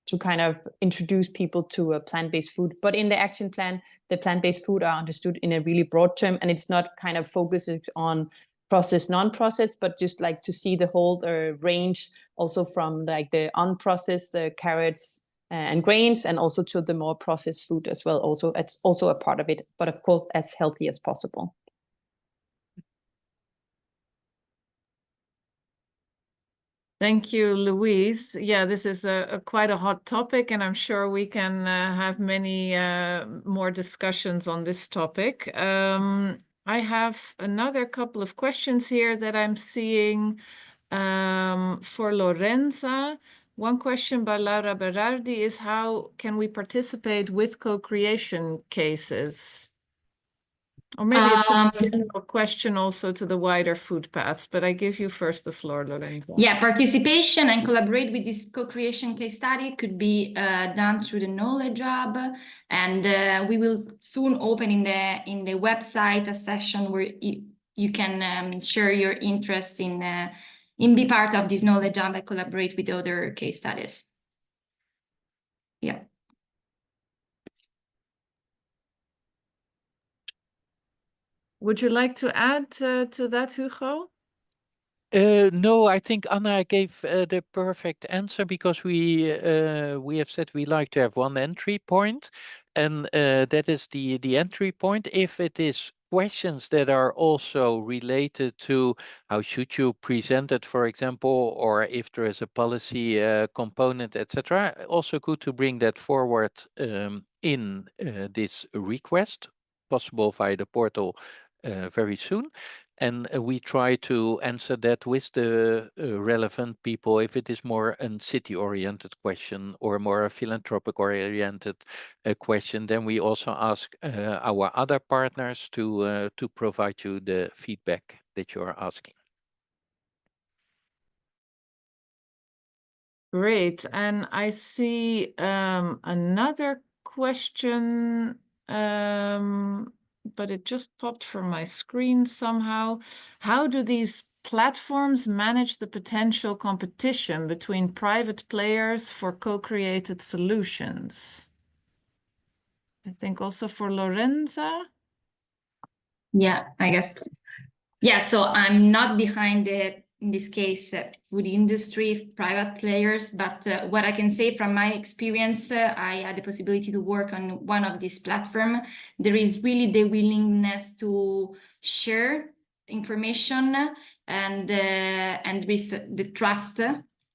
to kind of introduce people to a plant-based food. But in the action plan, the plant-based food are understood in a really broad term, and it's not kind of focused on processed, non-processed, but just like to see the whole range, also from like the unprocessed carrots and grains, and also to the more processed food as well. Also, it's also a part of it, but of course, as healthy as possible. Thank you, Louise. Yeah, this is quite a hot topic, and I'm sure we can have many more discussions on this topic. I have another couple of questions here that I'm seeing for Lorenza. One question by Laura Berardi is, how can we participate with co-creation cases? Or maybe it's a general question also to the wider FOODPathS, but I give you first the floor, Lorenza. Yeah, participation and collaborate with this co-creation case study could be done through the Knowledge Hub, and we will soon open in the website a session where you can share your interest in be part of this Knowledge Hub and collaborate with other case studies. Yeah. Would you like to add to that, Hugo? No, I think Anna gave the perfect answer, because we have said we like to have one entry point. And that is the entry point. If it is questions that are also related to how should you present it, for example, or if there is a policy component, etc., also good to bring that forward in this request, possible via the portal very soon. And we try to answer that with the relevant people if it is more a city-oriented question or more a philanthropic-oriented question. Then we also ask our other partners to provide you the feedback that you are asking. Great. And I see another question, but it just popped from my screen somehow. How do these platforms manage the potential competition between private players for co-created solutions? I think also for Lorenza. Yeah, I guess. Yeah, so I'm not behind the, in this case, food industry, private players, but what I can say from my experience, I had the possibility to work on one of these platforms. There is really the willingness to share information and with the trust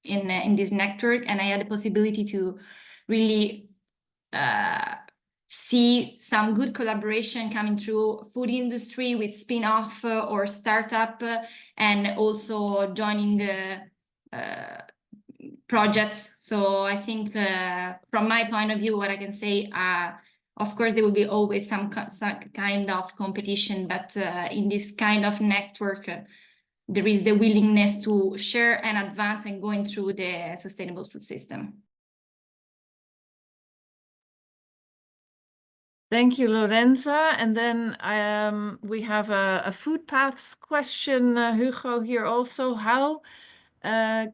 in this network. And I had the possibility to really see some good collaboration coming through food industry with spin-off or startup, and also joining projects. So I think from my point of view, what I can say, of course, there will be always some kind of competition, but in this kind of network, there is the willingness to share and advance and going through the sustainable food system. Thank you, Lorenza. And then we have a FOODPathS question, Hugo, here also. How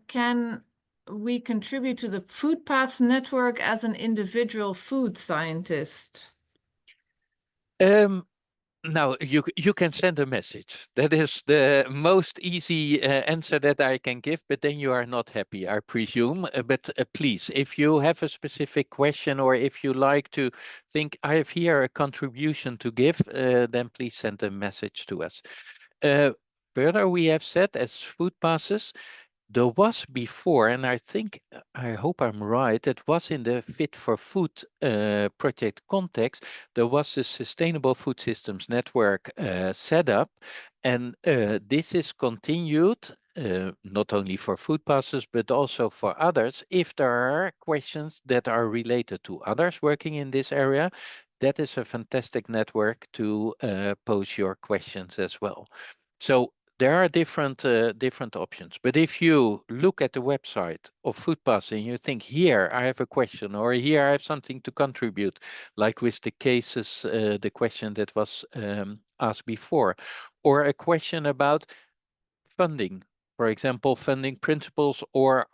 can we contribute to the FOODPathS network as an individual food scientist? Now you can send a message. That is the most easy answer that I can give, but then you are not happy, I presume. But please, if you have a specific question or if you like to think I have here a contribution to give, then please send a message to us. Further, we have said as FOODPathS, there was before, and I think, I hope I'm right, it was in the Fit for Food project context, there was a Sustainable Food Systems Network set up, and this is continued, not only for FOODPathS, but also for others. If there are questions that are related to others working in this area, that is a fantastic network to pose your questions as well. So there are different options, but if you look at the website of FOODPathS and you think, here I have a question, or here I have something to contribute, like with the cases, the question that was asked before, or a question about funding, for example, funding principles, or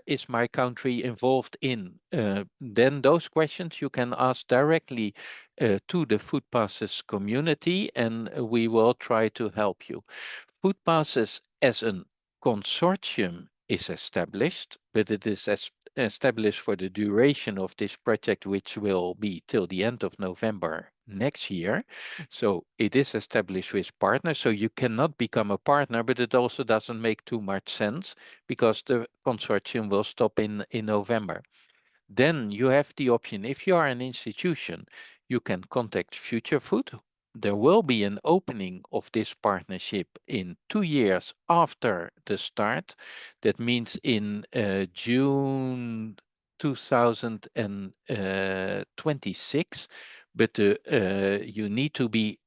is my country involved in, then those questions you can ask directly to the FOODPathS community, and we will try to help you. FOODPathS as a consortium is established, but it is established for the duration of this project, which will be till the end of November next year. So it is established with partners, so you cannot become a partner, but it also doesn't make too much sense because the consortium will stop in November. Then you have the option, if you are an institution, you can contact Future Food. There will be an opening of this partnership in 2 years after the start. That means in June 2026, but you need to be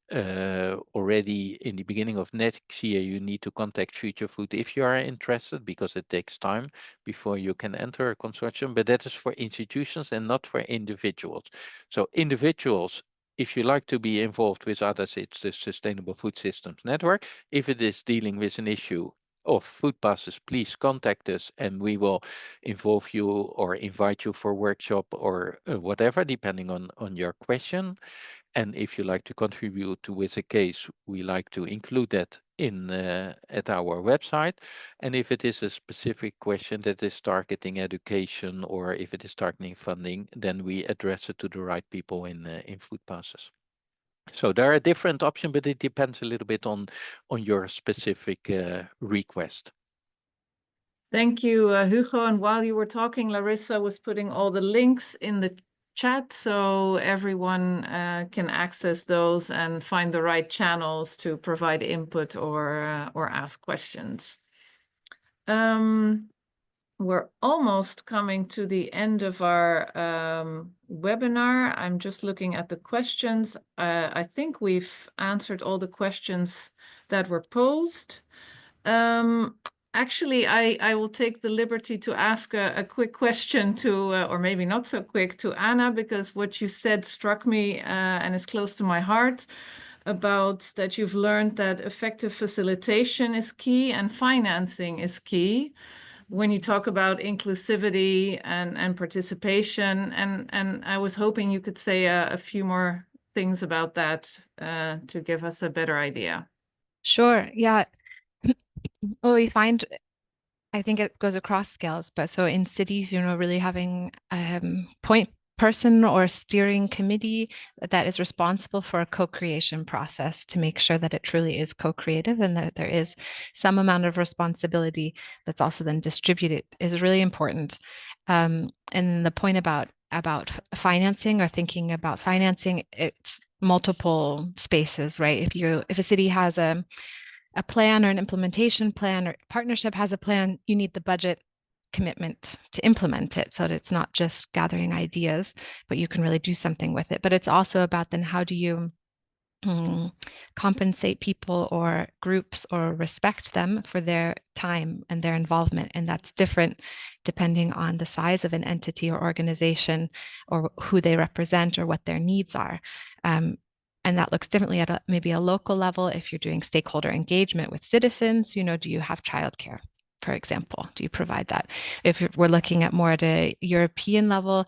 already in the beginning of next year, you need to contact Future Food if you are interested, because it takes time before you can enter a consortium, but that is for institutions and not for individuals. So individuals, if you like to be involved with others, it's the Sustainable Food Systems Network. If it is dealing with an issue of FOODPathS, please contact us and we will involve you or invite you for a workshop or whatever, depending on your question. And if you like to contribute to with a case, we like to include that at our website. And if it is a specific question that is targeting education, or if it is targeting funding, then we address it to the right people in FOODPathS. So there are different options, but it depends a little bit on your specific request. Thank you, Hugo. And while you were talking, Larissa was putting all the links in the chat so everyone can access those and find the right channels to provide input or ask questions. We're almost coming to the end of our webinar. I'm just looking at the questions. I think we've answered all the questions that were posed. Actually, I will take the liberty to ask a quick question to, or maybe not so quick, to Anna, because what you said struck me and is close to my heart, about that you've learned that effective facilitation is key and financing is key when you talk about inclusivity and participation. And I was hoping you could say a few more things about that to give us a better idea. Sure. Yeah. Well, we find, I think it goes across scales, but so in cities, really having point person or steering committee that is responsible for a co-creation process to make sure that it truly is co-creative and that there is some amount of responsibility that's also then distributed is really important. And the point about financing, or thinking about financing, it's multiple spaces, right? If a city has a plan or an implementation plan, or partnership has a plan, you need the budget commitment to implement it, so that it's not just gathering ideas, but you can really do something with it. But it's also about then how do you compensate people or groups or respect them for their time and their involvement. And that's different depending on the size of an entity or organization, or who they represent, or what their needs are. And that looks differently at maybe a local level. If you're doing stakeholder engagement with citizens, do you have childcare, for example? Do you provide that? If we're looking at more at a European level,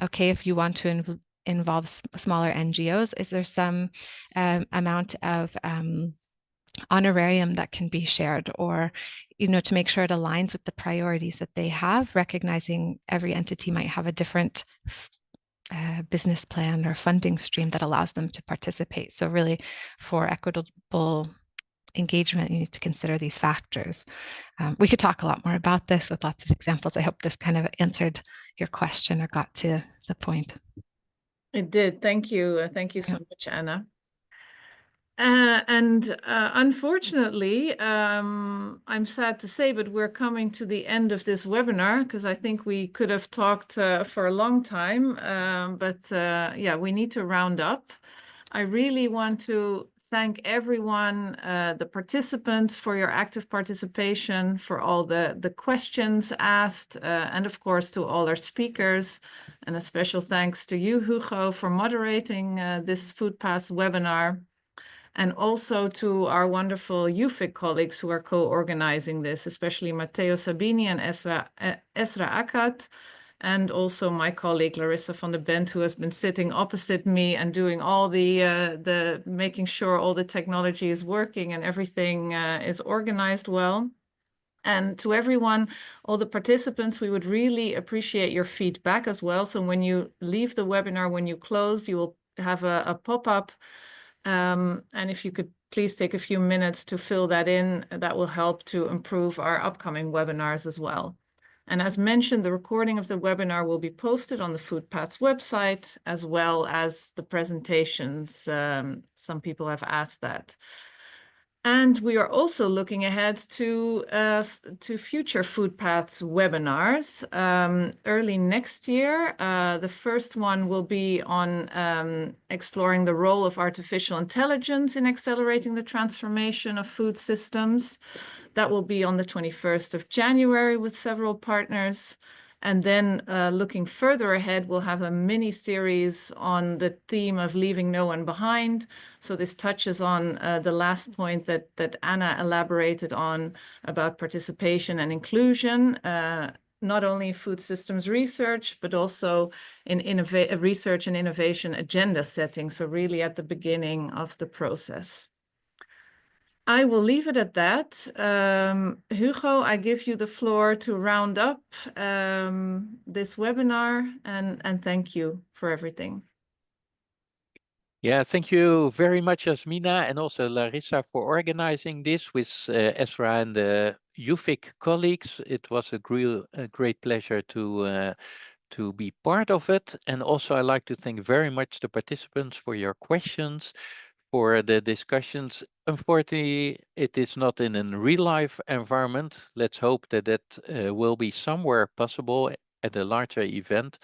okay, if you want to involve smaller NGOs, is there some amount of honorarium that can be shared, or to make sure it aligns with the priorities that they have, recognizing every entity might have a different business plan or funding stream that allows them to participate. So really, for equitable engagement, you need to consider these factors. We could talk a lot more about this with lots of examples. I hope this kind of answered your question or got to the point. It did. Thank you. Thank you so much, Anna. Unfortunately, I'm sad to say, but we're coming to the end of this webinar, because I think we could have talked for a long time. Yeah, we need to round up. I really want to thank everyone, the participants, for your active participation, for all the questions asked, and of course to all our speakers. And a special thanks to you, Hugo, for moderating this FOODPathS webinar. And also to our wonderful EUFIC colleagues who are co-organizing this, especially Matteo Sabini and Esra Akat, and also my colleague Larissa van der Bent, who has been sitting opposite me and doing all the making sure all the technology is working and everything is organized well. And to everyone, all the participants, we would really appreciate your feedback as well. So when you leave the webinar, when you close, you will have a pop-up. And if you could please take a few minutes to fill that in, that will help to improve our upcoming webinars as well. And as mentioned, the recording of the webinar will be posted on the FOODPathS website, as well as the presentations. Some people have asked that. And we are also looking ahead to future FOODPathS webinars early next year. The first one will be on exploring the role of artificial intelligence in accelerating the transformation of food systems. That will be on the 21st of January with several partners. And then looking further ahead, we'll have a mini series on the theme of leaving no one behind. So this touches on the last point that Anna elaborated on about participation and inclusion, not only in food systems research, but also in research and innovation agenda setting. So really at the beginning of the process. I will leave it at that. Hugo, I give you the floor to round up this webinar, and thank you for everything. Yeah, thank you very much, Yasmina, and also Larissa for organizing this with Ezra and the EUFIC colleagues. It was a great pleasure to be part of it. And also I'd like to thank very much the participants for your questions, for the discussions. Unfortunately, it is not in a real life environment. Let's hope that that will be somewhere possible at a larger event,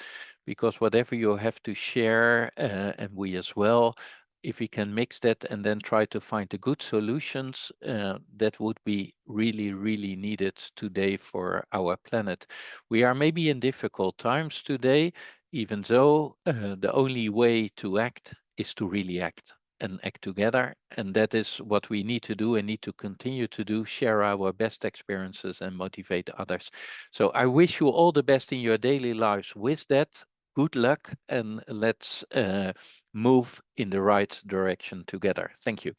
because whatever you have to share, and we as well, if we can mix that and then try to find the good solutions, that would be really, really needed today for our planet. We are maybe in difficult times today, even though the only way to act is to really act and act together. And that is what we need to do and need to continue to do, share our best experiences and motivate others. So I wish you all the best in your daily lives with that. Good luck, and let's move in the right direction together. Thank you.